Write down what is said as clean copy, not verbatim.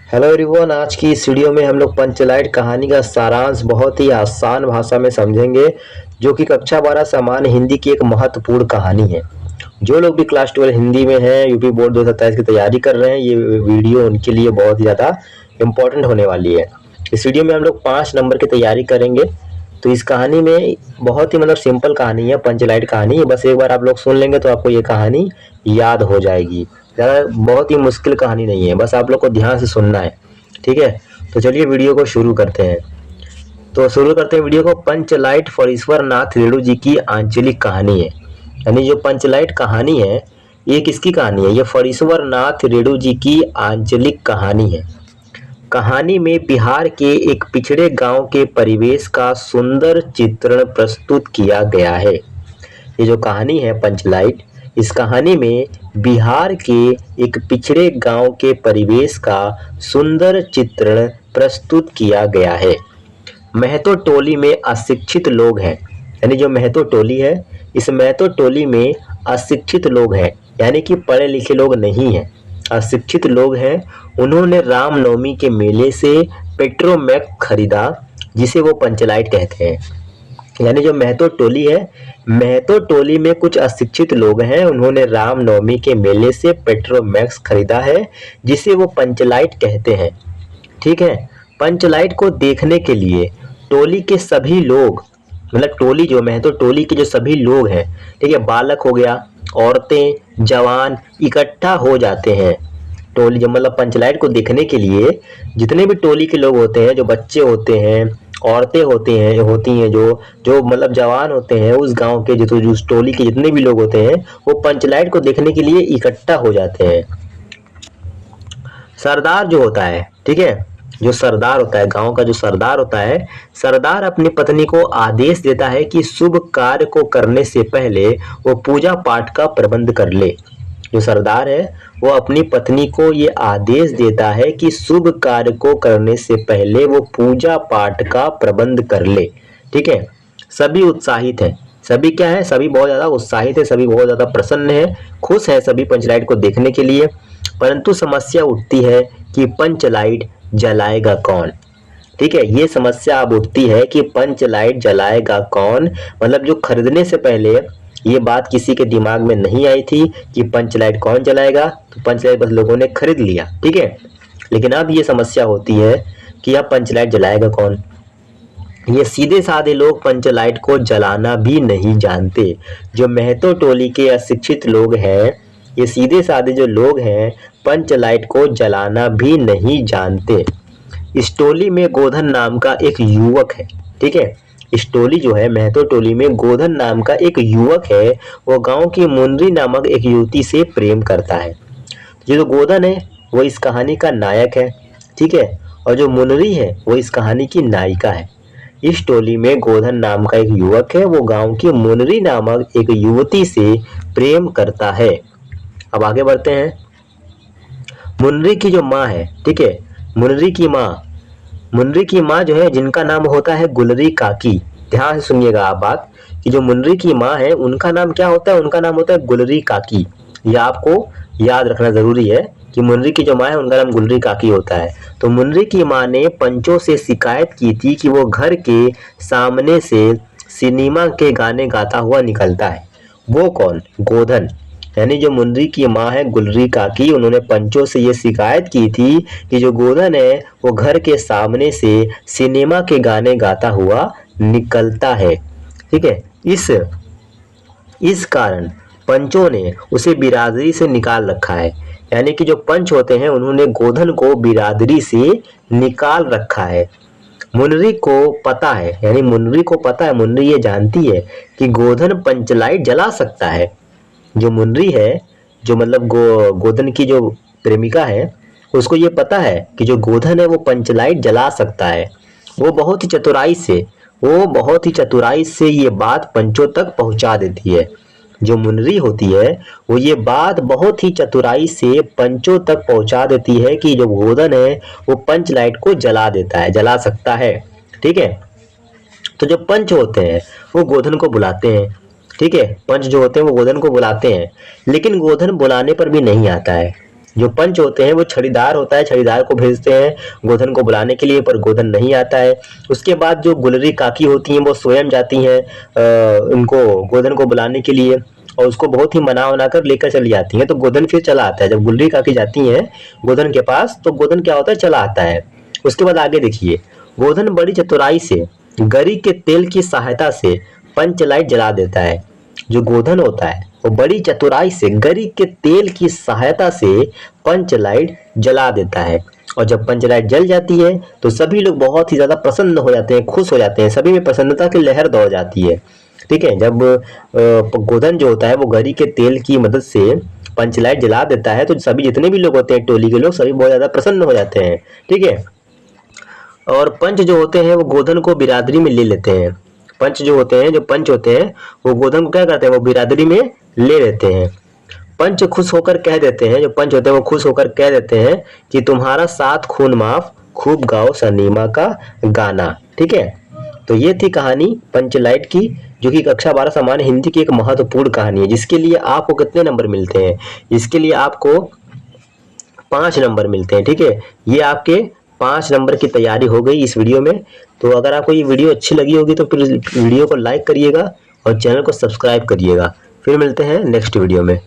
Hello everyone, आज की इस वीडियो में हम लोग पंचलाइट कहानी का सारांश बहुत ही आसान भाषा में समझेंगे, जो कि कक्षा 12 सामान्य हिंदी की एक महत्वपूर्ण कहानी है। जो लोग भी क्लास 12 हिंदी में हैं, यूपी बोर्ड 2027 की तैयारी कर रहे हैं, ये वीडियो उनके लिए बहुत ही ज़्यादा इम्पोर्टेंट होने वाली है। इस वीडियो में हम लोग 5 नंबर की तैयारी करेंगे। तो इस कहानी में बहुत ही सिंपल कहानी है, पंचलाइट कहानी। बस एक बार आप लोग सुन लेंगे तो आपको ये कहानी याद हो जाएगी। ज़्यादा बहुत ही मुश्किल कहानी नहीं है, बस आप लोग को ध्यान से सुनना है। ठीक है, तो चलिए वीडियो को शुरू करते हैं। तो शुरू करते हैं वीडियो को। पंचलाइट फणीश्वरनाथ रेणु जी की आंचलिक कहानी है। यानी जो पंचलाइट कहानी है, ये किसकी कहानी है? ये फणीश्वरनाथ रेणु जी की आंचलिक कहानी है। कहानी में बिहार के एक पिछड़े गांव के परिवेश का सुंदर चित्रण प्रस्तुत किया गया है। ये जो कहानी है पंचलाइट, इस कहानी में बिहार के एक पिछड़े गांव के परिवेश का सुंदर चित्रण प्रस्तुत किया गया है। महतो टोली में अशिक्षित लोग हैं। यानी जो महतो टोली है, इस महतो टोली में अशिक्षित लोग हैं, यानी कि पढ़े लिखे लोग नहीं हैं, अशिक्षित लोग हैं। उन्होंने रामनवमी के मेले से पेट्रोमैक्स खरीदा, जिसे वो पंचलाइट कहते हैं। यानी जो महतो टोली है, महतो टोली में कुछ अशिक्षित लोग हैं, उन्होंने रामनवमी के मेले से पेट्रोमैक्स खरीदा है, जिसे वो पंचलाइट कहते हैं। ठीक है, पंचलाइट को देखने के लिए टोली के सभी लोग, मतलब टोली जो महतो टोली के जो सभी लोग हैं, ठीक है, बालक हो गया, औरतें, जवान इकट्ठा हो जाते हैं। टोली जब पंचलाइट को देखने के लिए जितने भी टोली के लोग होते हैं, जो बच्चे होते हैं, औरतें होते हैं, होती हैं, जो जो जवान होते हैं उस गांव के, जो उस टोली के जितने भी लोग होते हैं, वो पंचलाइट को देखने के लिए इकट्ठा हो जाते हैं। सरदार जो होता है, ठीक है, जो सरदार होता है, गांव का जो सरदार होता है, सरदार अपनी पत्नी को आदेश देता है कि शुभ कार्य को करने से पहले वो पूजा पाठ का प्रबंध कर ले। जो सरदार है, वो अपनी पत्नी को ये आदेश देता है कि शुभ कार्य को करने से पहले वो पूजा पाठ का प्रबंध कर ले। ठीक है, सभी उत्साहित हैं। सभी क्या है? सभी बहुत ज़्यादा उत्साहित है, सभी बहुत ज़्यादा प्रसन्न है, खुश है सभी पंचलाइट को देखने के लिए। परंतु समस्या उठती है कि पंचलाइट जलाएगा कौन। ठीक है, ये समस्या अब उठती है कि पंचलाइट जलाएगा कौन। जो खरीदने से पहले ये बात किसी के दिमाग में नहीं आई थी कि पंचलाइट कौन जलाएगा, तो पंचलाइट बस लोगों ने खरीद लिया। ठीक है, लेकिन अब ये समस्या होती है कि अब पंचलाइट जलाएगा कौन। ये सीधे साधे लोग पंचलाइट को जलाना भी नहीं जानते। जो महतो टोली के अशिक्षित लोग हैं, ये सीधे साधे जो लोग हैं, पंचलाइट को जलाना भी नहीं जानते। इस टोली में गोधन नाम का एक युवक है। ठीक है, इस टोली जो है, महतो टोली में गोधन नाम का एक युवक है। वो गांव की मुनरी नामक एक युवती से प्रेम करता है। ये जो गोधन है, वो इस कहानी का नायक है। ठीक है, और जो मुनरी है, वो इस कहानी की नायिका है। इस टोली में गोधन नाम का एक युवक है, वो गांव की मुनरी नामक एक युवती से प्रेम करता है। अब आगे बढ़ते हैं। मुनरी की जो माँ है, ठीक है, मुनरी की माँ जो है, जिनका नाम होता है गुलरी काकी। ध्यान से सुनिएगा आप बात, कि जो मुनरी की माँ है, उनका नाम क्या होता है? उनका नाम होता है गुलरी काकी। यह आपको याद रखना जरूरी है कि मुनरी की जो माँ है, उनका नाम गुलरी काकी होता है। तो मुनरी की माँ ने पंचों से शिकायत की थी कि वो घर के सामने से सिनेमा के गाने गाता हुआ निकलता है। वो कौन? गोधन। यानी जो मुनरी की माँ है गुलरी काकी, उन्होंने पंचों से ये शिकायत की थी कि जो गोधन है, वो घर के सामने से सिनेमा के गाने गाता हुआ निकलता है। ठीक है, इस कारण पंचों ने उसे बिरादरी से निकाल रखा है। यानी कि जो पंच होते हैं, उन्होंने गोधन को बिरादरी से निकाल रखा है। मुनरी को पता है, यानी मुनरी को पता है, मुनरी ये जानती है कि गोधन पंचलाइट जला सकता है। जो मुनरी है, जो गोधन की जो प्रेमिका है, उसको ये पता है कि जो गोधन है वो पंचलाइट जला सकता है। वो बहुत ही चतुराई से ये बात पंचों तक पहुंचा देती है। जो मुनरी होती है, वो ये बात बहुत ही चतुराई से पंचों तक पहुंचा देती है कि जो गोधन है, वो पंचलाइट को जला सकता है। ठीक है, तो जो पंच होते हैं, वो गोधन को बुलाते हैं। ठीक है, पंच जो होते हैं वो गोधन को बुलाते हैं, लेकिन गोधन बुलाने पर भी नहीं आता है। जो पंच होते हैं वो छड़ीदार होता है, छड़ीदार को भेजते हैं गोधन को बुलाने के लिए, पर गोधन नहीं आता है। उसके बाद जो गुलरी काकी होती हैं वो स्वयं जाती हैं उनको गोधन को बुलाने के लिए, और उसको बहुत ही मना वना कर लेकर चली जाती हैं। तो गोधन फिर चला आता है। जब गुलरी काकी जाती हैं गोधन के पास तो गोधन क्या होता है, चला आता है। उसके बाद आगे देखिए, गोधन बड़ी चतुराई से गरी के तेल की सहायता से पंच लाइट जला देता है। जो गोधन होता है वो बड़ी चतुराई से गरी के तेल की सहायता से पंच लाइट जला देता है, और जब पंच लाइट जल जाती है तो सभी लोग बहुत ही ज्यादा प्रसन्न हो जाते हैं, खुश हो जाते हैं, सभी में प्रसन्नता की लहर दौड़ जाती है। ठीक है, जब गोधन जो होता है वो गरी के तेल की मदद से पंच लाइट जला देता है तो सभी जितने भी लोग होते हैं टोली के लोग सभी बहुत ज्यादा प्रसन्न हो जाते हैं। ठीक है, और पंच जो होते हैं वो गोधन को बिरादरी में ले लेते हैं। पंच जो होते हैं, जो पंच होते हैं वो गोधन को क्या करते हैं, वो बिरादरी में ले लेते हैं। पंच खुश होकर कह देते हैं, जो पंच होते हैं वो खुश होकर कह देते हैं कि तुम्हारा 7 खून माफ, खूब गाओ सनीमा का गाना। ठीक है, तो ये थी कहानी पंचलाइट की, जो कि कक्षा 12 सामान्य हिंदी की एक महत्वपूर्ण कहानी है, जिसके लिए आपको कितने नंबर मिलते हैं, इसके लिए आपको 5 नंबर मिलते हैं। ठीक है, ये आपके 5 नंबर की तैयारी हो गई इस वीडियो में। तो अगर आपको ये वीडियो अच्छी लगी होगी तो फिर वीडियो को लाइक करिएगा और चैनल को सब्सक्राइब करिएगा। फिर मिलते हैं नेक्स्ट वीडियो में।